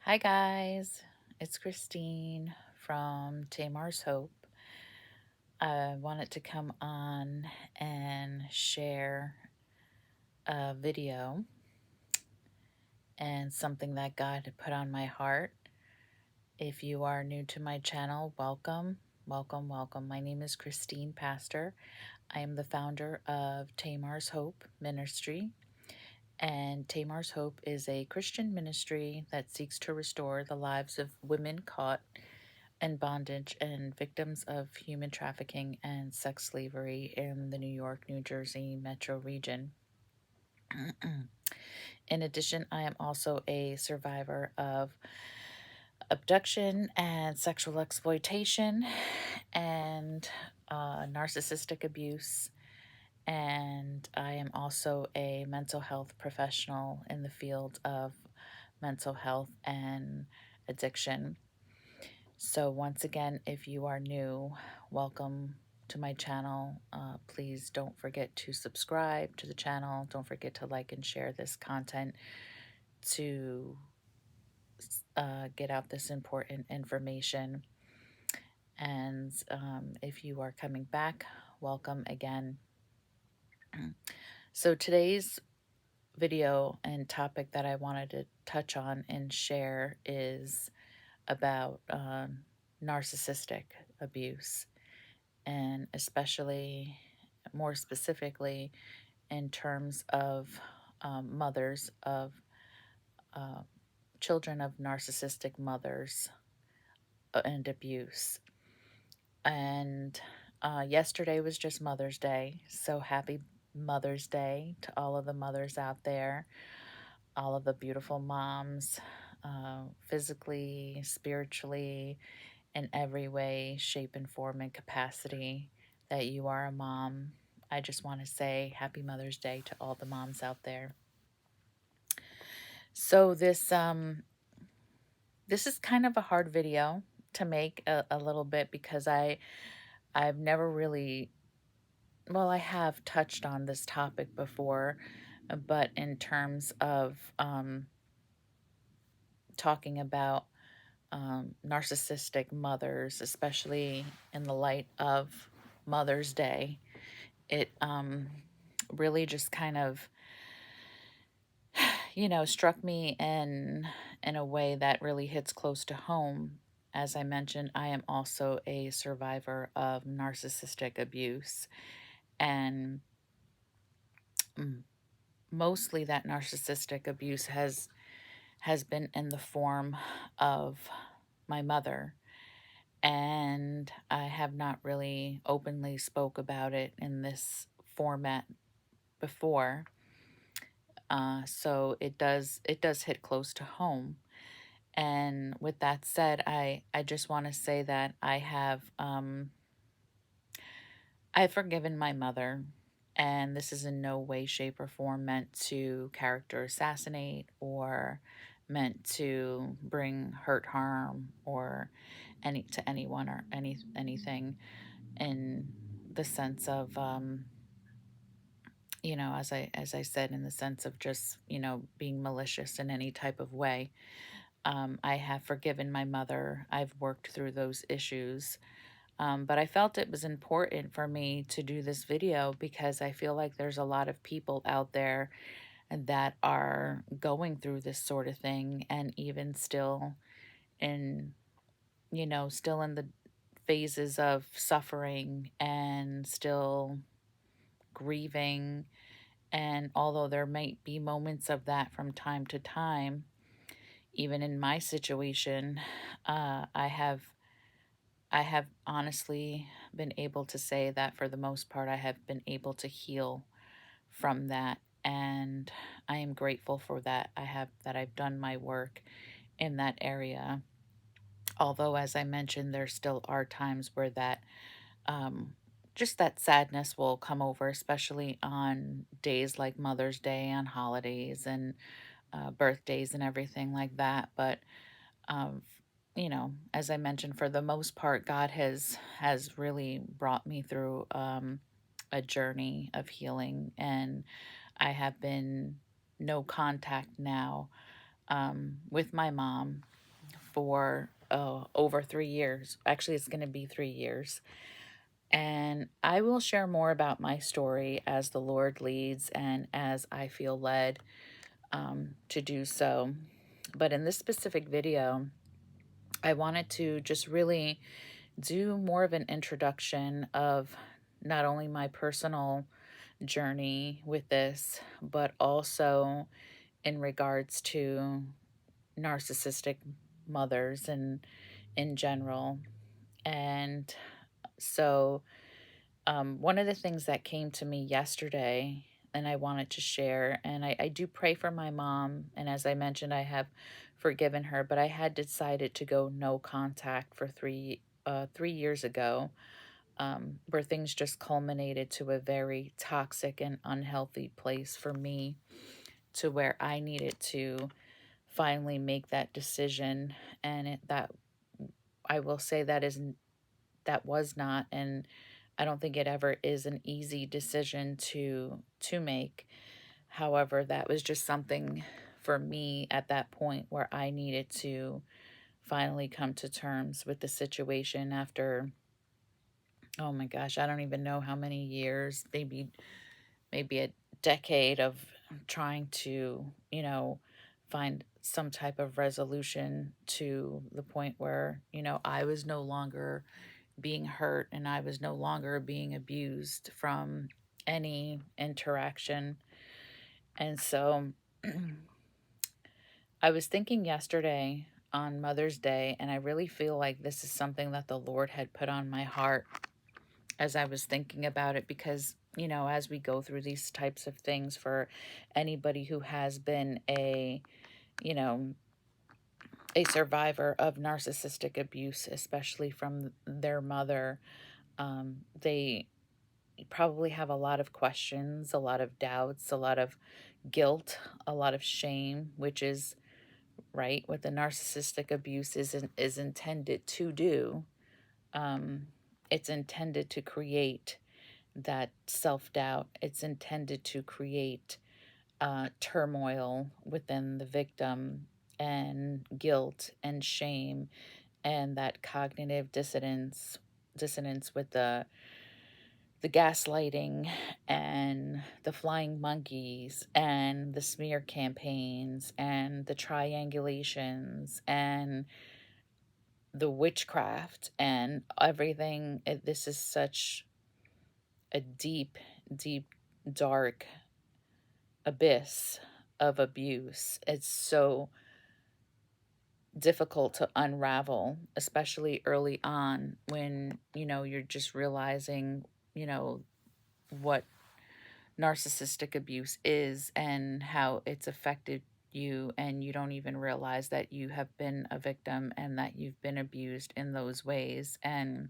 Hi, guys. It's Christine from Tamar's Hope. I wanted to come on and share a video and something that God had put on my heart. If you are new to my channel, welcome, welcome, welcome. My name is Christine Pastor. I am the founder of Tamar's Hope Ministry. And Tamar's Hope is a Christian ministry that seeks to restore the lives of women caught and bondage and victims of human trafficking and sex slavery in the New York, New Jersey metro region. In addition, I am also a survivor of abduction and sexual exploitation and narcissistic abuse. And I am also a mental health professional in the field of mental health and addiction. So, once again, if you are new, welcome to my channel. Please don't forget to subscribe to the channel. Don't forget to like and share this content to get out this important information. And if you are coming back, welcome again. So, today's video and topic that I wanted to touch on and share is about narcissistic abuse, and especially more specifically in terms of mothers of uh, children of narcissistic mothers and abuse. And yesterday was just Mother's Day, so happy Mother's Day to all of the mothers out there, all of the beautiful moms, physically, spiritually, in every way, shape, and form and capacity that you are a mom. I just want to say happy Mother's Day to all the moms out there. So this is kind of a hard video to make a little bit because I've never really, well, I have touched on this topic before, but in terms of talking about narcissistic mothers, especially in the light of Mother's Day, it really just kind of, struck me in a way that really hits close to home. As I mentioned, I am also a survivor of narcissistic abuse, and mm, mostly that narcissistic abuse has been in the form of my mother, and I have not really openly spoke about it in this format before. So it does hit close to home. And with that said, I just want to say that I've forgiven my mother, and this is in no way, shape, or form meant to character assassinate or meant to bring hurt, harm, or any to anyone or anything in the sense of as I said, in the sense of just being malicious in any type of way. I have forgiven my mother. I've worked through those issues. But I felt it was important for me to do this video because I feel like there's a lot of people out there that are going through this sort of thing, and even still in, still in the phases of suffering and still grieving. And although there might be moments of that from time to time, even in my situation, I have honestly been able to say that for the most part, I have been able to heal from that. And I am grateful for that. I've done my work in that area. Although, as I mentioned, there still are times where um, just that sadness will come over, especially on days like Mother's Day, on holidays and birthdays and everything like that. But um, as I mentioned, for the most part, God has really brought me through a journey of healing, and I have been no contact now with my mom for over 3 years. Actually, it's going to be 3 years. And I will share more about my story as the Lord leads and as I feel led to do so. But in this specific video, I wanted to just really do more of an introduction of not only my personal journey with this, but also in regards to narcissistic mothers and in general. And so, one of the things that came to me yesterday and I wanted to share, and I do pray for my mom. And as I mentioned, I have forgiven her, but I had decided to go no contact for 3 years ago, where things just culminated to a very toxic and unhealthy place for me, to where I needed to finally make that decision. And that I will say that was not, and I don't think it ever is, an easy decision to make. However, that was just something for me at that point where I needed to finally come to terms with the situation after, oh my gosh, I don't even know how many years, maybe a decade of trying to, find some type of resolution, to the point where, I was no longer being hurt and I was no longer being abused from any interaction. And so I was thinking yesterday on Mother's Day, and I really feel like this is something that the Lord had put on my heart as I was thinking about it, because, as we go through these types of things, for anybody who has been you know, a survivor of narcissistic abuse, especially from their mother, they probably have a lot of questions, a lot of doubts, a lot of guilt, a lot of shame, which is right what the narcissistic abuse is intended to do. Um, it's intended to create that self doubt. It's intended to create turmoil within the victim, and guilt and shame, and that cognitive dissonance with the gaslighting and the flying monkeys and the smear campaigns and the triangulations and the witchcraft and everything. This is such a deep, deep, dark abyss of abuse. It's so difficult to unravel, especially early on, when, you're just realizing, what narcissistic abuse is and how it's affected you, and you don't even realize that you have been a victim and that you've been abused in those ways. And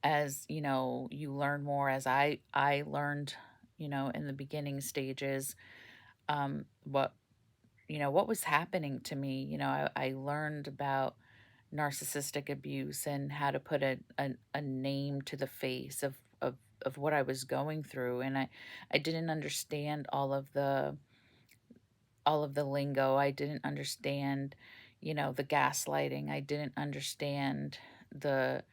as you learn more, as I learned, in the beginning stages, what what was happening to me. I learned about narcissistic abuse and how to put a name to the face of what I was going through. And I didn't understand all of the lingo. I didn't understand, the gaslighting. I didn't understand the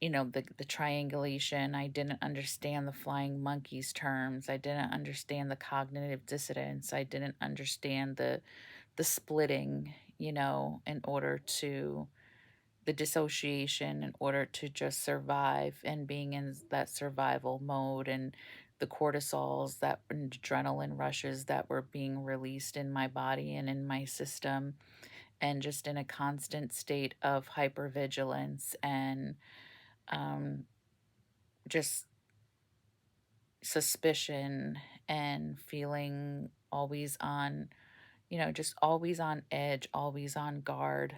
the triangulation. I didn't understand the flying monkeys terms. I didn't understand the cognitive dissonance. I didn't understand the splitting, in order to the dissociation, in order to just survive, and being in that survival mode, and the cortisols, that and adrenaline rushes that were being released in my body and in my system, and just in a constant state of hypervigilance, and um, just suspicion, and feeling always on, just always on edge, always on guard,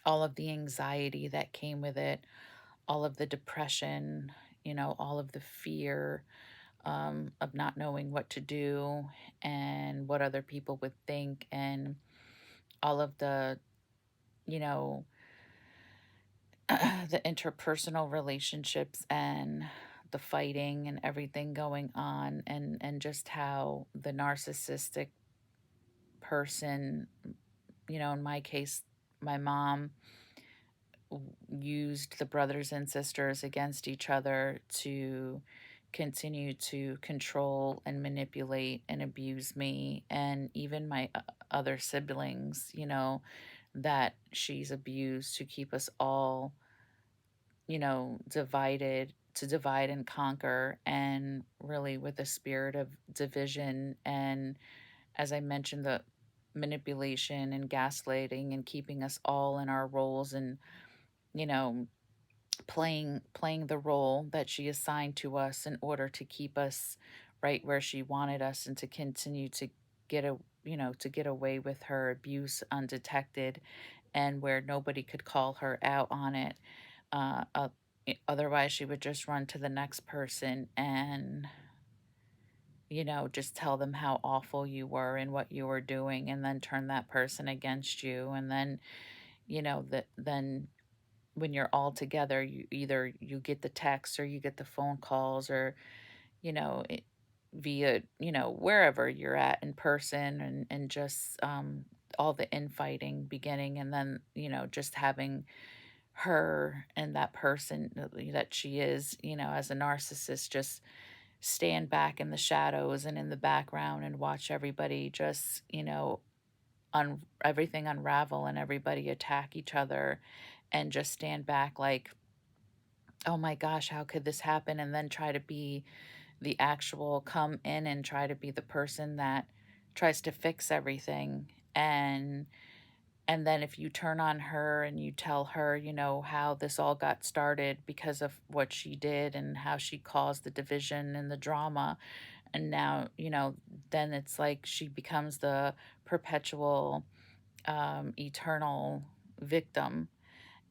all of the anxiety that came with it, all of the depression, all of the fear, of not knowing what to do and what other people would think, and all of the, you know, the interpersonal relationships and the fighting and everything going on, and just how the narcissistic person, in my case, my mom used the brothers and sisters against each other to continue to control and manipulate and abuse me and even my other siblings, that she's abused to keep us all, divided, to divide and conquer, and really with a spirit of division. And as I mentioned, the manipulation and gaslighting and keeping us all in our roles and, you know, playing the role that she assigned to us in order to keep us right where she wanted us and to continue to to get away with her abuse undetected and where nobody could call her out on it. uh, uh, Otherwise she would just run to the next person and just tell them how awful you were and what you were doing, and then turn that person against you. And then that then when you're all together, you get the texts or you get the phone calls, or you know it, via wherever you're at in person, and just all the infighting beginning, and then just having her and that person that she is, as a narcissist, just stand back in the shadows and in the background and watch everybody just everything unravel and everybody attack each other, and just stand back like, oh my gosh, how could this happen? And then try to be the actual, come in and try to be the person that tries to fix everything. And then if you turn on her and you tell her, how this all got started because of what she did and how she caused the division and the drama, and now, then it's like she becomes the perpetual, eternal victim,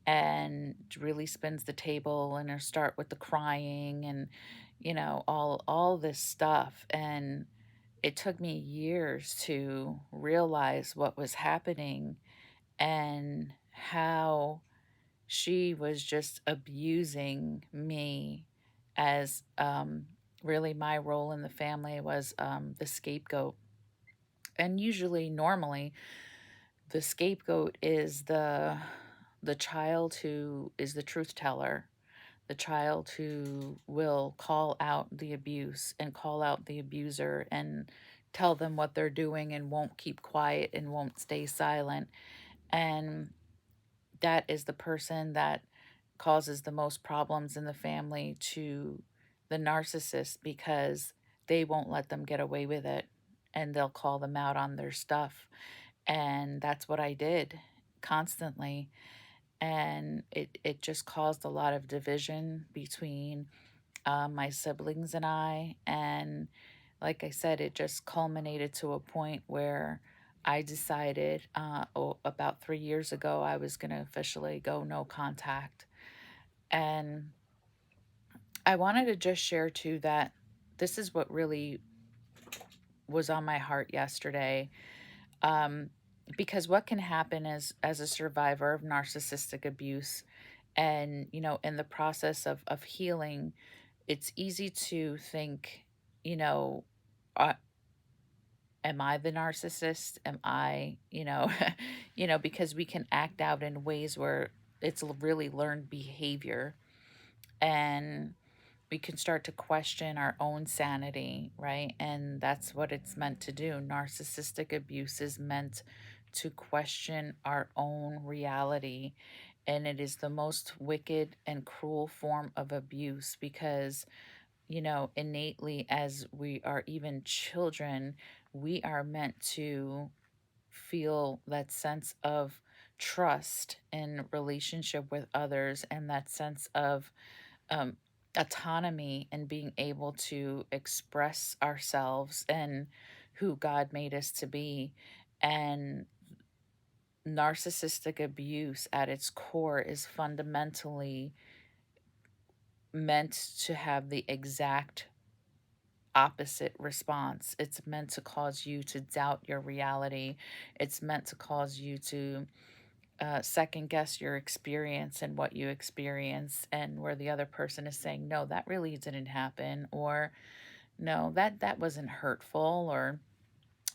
and really spins the table, and her start with the crying and all this stuff. And it took me years to realize what was happening and how she was just abusing me as, really my role in the family was, the scapegoat. And usually, normally, the scapegoat is the child who is the truth teller, the child who will call out the abuse and call out the abuser and tell them what they're doing and won't keep quiet and won't stay silent. And that is the person that causes the most problems in the family to the narcissist, because they won't let them get away with it and they'll call them out on their stuff. And that's what I did constantly. And it just caused a lot of division between, my siblings and I. And like I said, it just culminated to a point where I decided, about 3 years ago, I was going to officially go no contact. And I wanted to just share too that this is what really was on my heart yesterday. Um, because what can happen is, as a survivor of narcissistic abuse, and in the process of healing, it's easy to think, you know uh, am I the narcissist? Am I, because we can act out in ways where it's really learned behavior, and we can start to question our own sanity, right? And that's what it's meant to do. Narcissistic abuse is meant to question our own reality. And it is the most wicked and cruel form of abuse because, innately, as we are even children, we are meant to feel that sense of trust in relationship with others, and that sense of, um, autonomy and being able to express ourselves and who God made us to be. And narcissistic abuse at its core is fundamentally meant to have the exact opposite response. It's meant to cause you to doubt your reality. It's meant to cause you to, second guess your experience and what you experience, and where the other person is saying, no, that really didn't happen, or no, that wasn't hurtful, or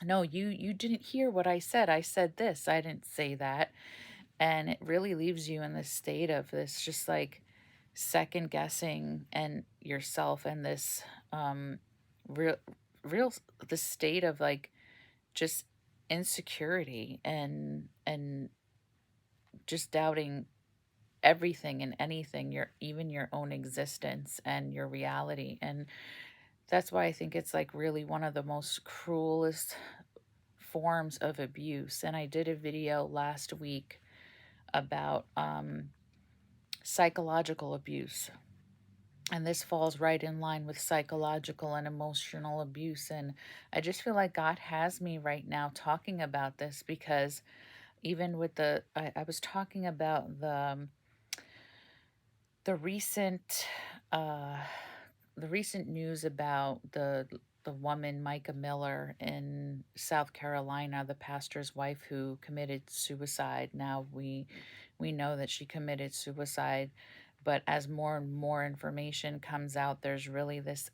no, you didn't hear what I said. I said this. I didn't say that. And it really leaves you in this state of this just like second guessing and yourself and this real real the state of like just insecurity and just doubting everything and anything, your even your own existence and your reality. And that's why I think it's like really one of the most cruelest forms of abuse. And I did a video last week about psychological abuse. And this falls right in line with psychological and emotional abuse. And I just feel like God has me right now talking about this because even with I was talking about the recent, uh, the recent news about the woman Micah Miller in South Carolina, the pastor's wife who committed suicide. Now we know that she committed suicide, but as more and more information comes out, there's really this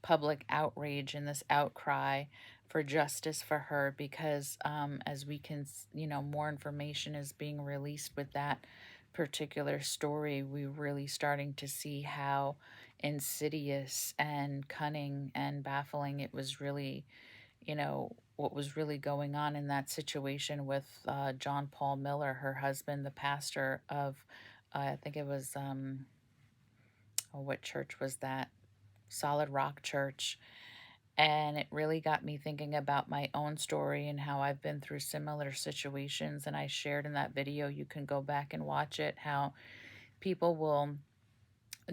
public outrage and this outcry for justice for her because as we can more information is being released with that particular story, we're really starting to see how insidious and cunning and baffling it was really, what was really going on in that situation with John Paul Miller, her husband, the pastor of I think it was oh, what church was that, Solid Rock Church. And it really got me thinking about my own story and how I've been through similar situations. And I shared in that video, you can go back and watch it, how people will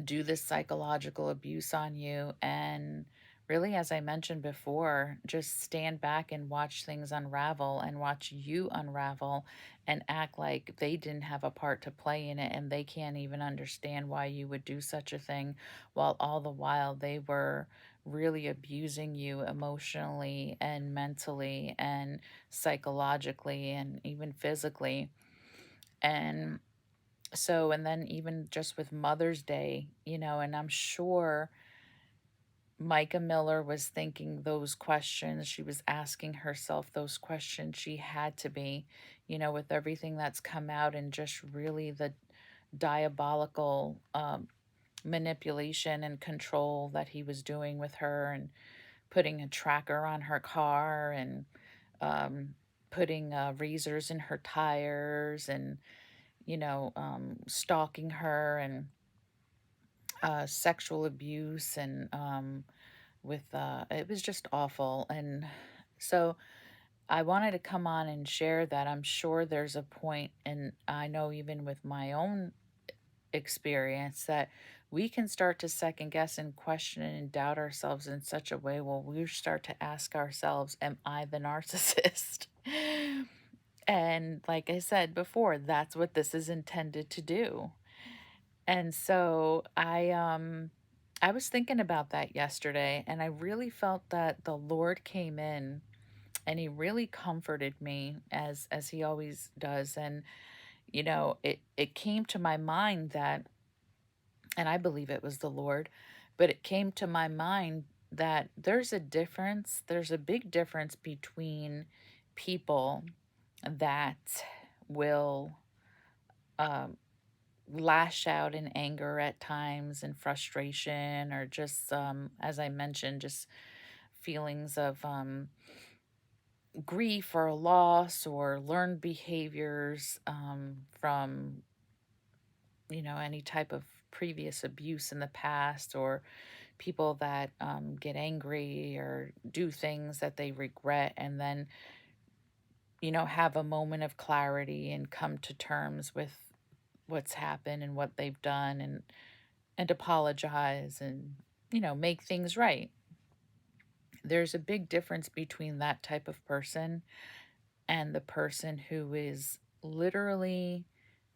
do this psychological abuse on you. And really, as I mentioned before, just stand back and watch things unravel and watch you unravel and act like they didn't have a part to play in it and they can't even understand why you would do such a thing, while all the while they were really abusing you emotionally and mentally and psychologically and even physically. And so, and then even just with Mother's Day, and I'm sure Micah Miller was thinking those questions. She was asking herself those questions. She had to be, with everything that's come out and just really the diabolical manipulation and control that he was doing with her and putting a tracker on her car and um, putting razors in her tires and, stalking her and sexual abuse and with it was just awful. And so I wanted to come on and share that I'm sure there's a point, and I know even with my own experience, that we can start to second guess and question and doubt ourselves in such a way where we start to ask ourselves, am I the narcissist? And like I said before, that's what this is intended to do. And so I was thinking about that yesterday and I really felt that the Lord came in and he really comforted me as he always does. And it came to my mind that, and I believe it was the Lord, but it came to my mind that there's a big difference between people that will um lash out in anger at times and frustration, or just as I mentioned, just feelings of grief or loss or learned behaviors from any type of previous abuse in the past, or people that get angry or do things that they regret and then have a moment of clarity and come to terms with what's happened and what they've done, and apologize and make things right. There's a big difference between that type of person and the person who is literally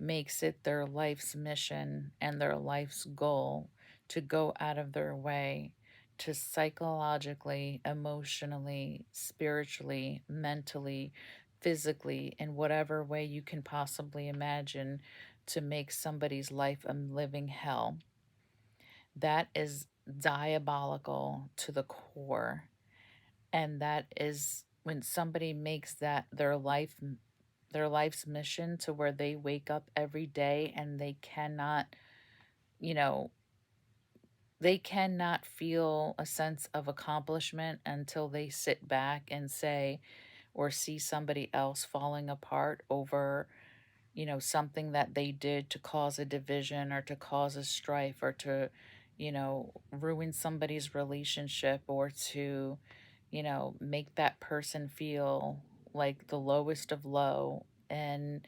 makes it their life's mission and their life's goal to go out of their way to psychologically, emotionally, spiritually, mentally, physically, in whatever way you can possibly imagine, to make somebody's life a living hell. That is diabolical to the core. And that is when somebody makes that their life's mission to where they wake up every day and they cannot, you know, they cannot feel a sense of accomplishment until they sit back and say or see somebody else falling apart over, something that they did to cause a division or to cause a strife or to, ruin somebody's relationship or to, make that person feel like the lowest of low and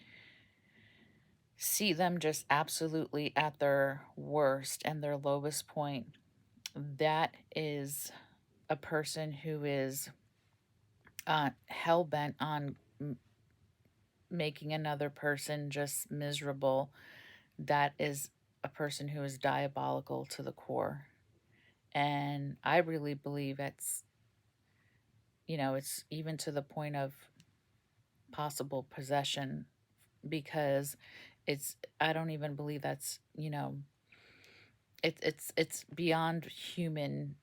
see them just absolutely at their worst and their lowest point. That is a person who is hell bent on making another person just miserable. That is a person who is diabolical to the core. And I really believe it's even to the point of possible possession because I don't even believe that's, it's beyond human,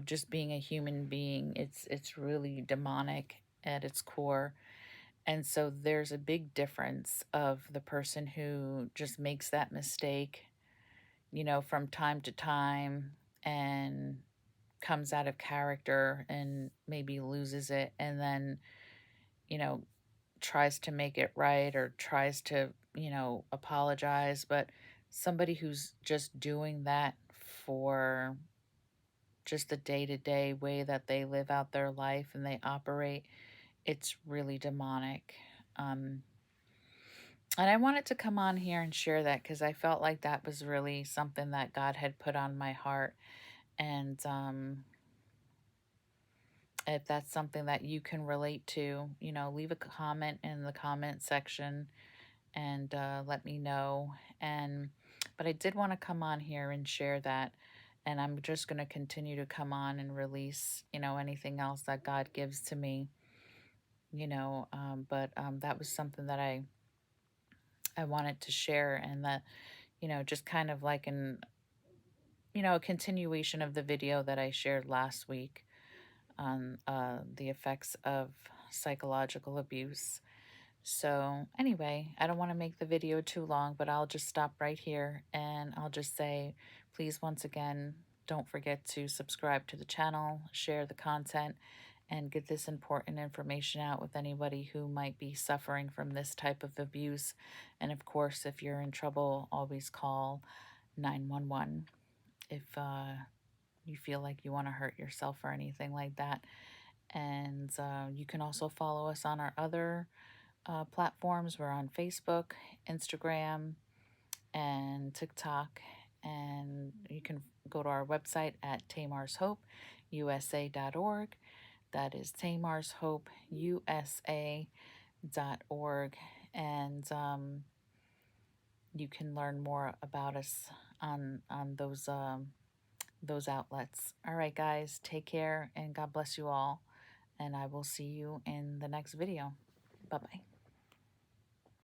just being a human being. It's really demonic at its core. And so there's a big difference of the person who just makes that mistake, from time to time and comes out of character and maybe loses it and then, you know, tries to make it right or tries to, apologize. But somebody who's just doing that for just the day to day way that they live out their life and they operate, it's really demonic. Um, and I wanted to come on here and share that because I felt like that was really something that God had put on my heart. And if that's something that you can relate to, leave a comment in the comment section and let me know. But I did want to come on here and share that. And I'm just going to continue to come on and release, anything else that God gives to me, but that was something that I wanted to share and that, just kind of like a continuation of the video that I shared last week on the effects of psychological abuse. So, anyway, I don't want to make the video too long, but I'll just stop right here and I'll just say, please, once again, don't forget to subscribe to the channel, share the content, and get this important information out with anybody who might be suffering from this type of abuse. And of course, if you're in trouble, always call 911 if you feel like you want to hurt yourself or anything like that. And you can also follow us on our other platforms. We're on Facebook, Instagram, and TikTok. And you can go to our website at tamarshopeusa.org. That is tamarshopeusa.org. And you can learn more about us on those outlets. All right, guys, take care and God bless you all. And I will see you in the next video. Bye bye.